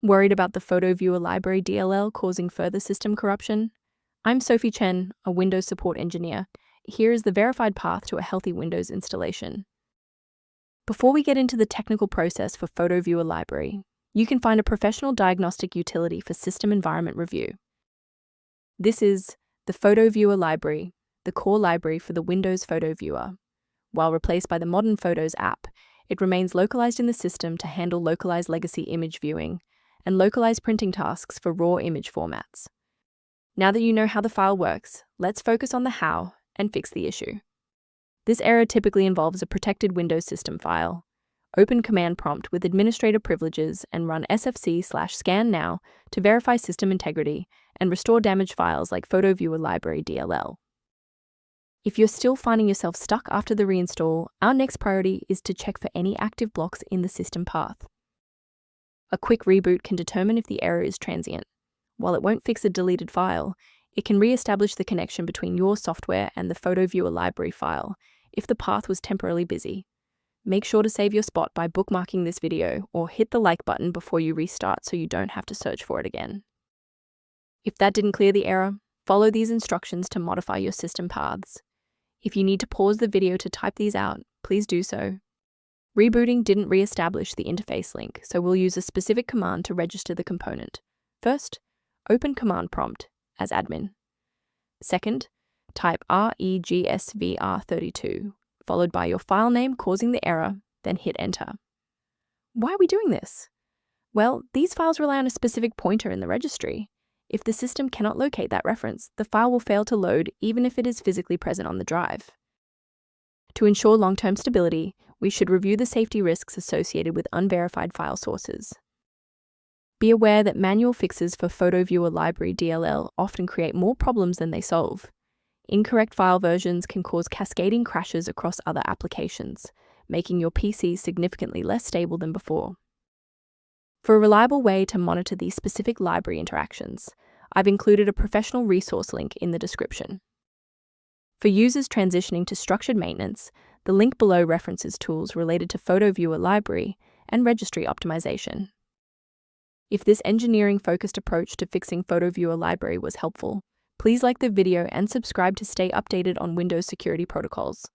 Worried about the Photoviewer Library DLL causing further system corruption? I'm Sophie Chen, a Windows support engineer. Here is the verified path to a healthy Windows installation. Before we get into the technical process for Photoviewer Library, you can find a professional diagnostic utility for system environment review. This is the Photoviewer Library, the core library for the Windows Photo Viewer. While replaced by the modern Photos app, it remains localized in the system to handle localized legacy image viewing and localized printing tasks for raw image formats. Now that you know how the file works, let's focus on the how and fix the issue. This error typically involves a protected Windows system file. Open command prompt with administrator privileges and run sfc/scan now to verify system integrity and restore damaged files like Photoviewer Library DLL. If you're still finding yourself stuck after the reinstall, our next priority is to check for any active blocks in the system path. A quick reboot can determine if the error is transient. While it won't fix a deleted file, it can re-establish the connection between your software and the Photoviewer library file if the path was temporarily busy. Make sure to save your spot by bookmarking this video or hit the like button before you restart so you don't have to search for it again. If that didn't clear the error, follow these instructions to modify your system paths. If you need to pause the video to type these out, please do so. Rebooting didn't re-establish the interface link, so we'll use a specific command to register the component. First, open command prompt as admin. Second, type regsvr32, followed by your file name causing the error, then hit enter. Why are we doing this? Well, these files rely on a specific pointer in the registry. If the system cannot locate that reference, the file will fail to load even if it is physically present on the drive. To ensure long-term stability, we should review the safety risks associated with unverified file sources. Be aware that manual fixes for Photoviewer Library DLL often create more problems than they solve. Incorrect file versions can cause cascading crashes across other applications, making your PC significantly less stable than before. For a reliable way to monitor these specific library interactions, I've included a professional resource link in the description. For users transitioning to structured maintenance, the link below references tools related to Photoviewer Library and registry optimization. If this engineering-focused approach to fixing Photoviewer Library was helpful, please like the video and subscribe to stay updated on Windows security protocols.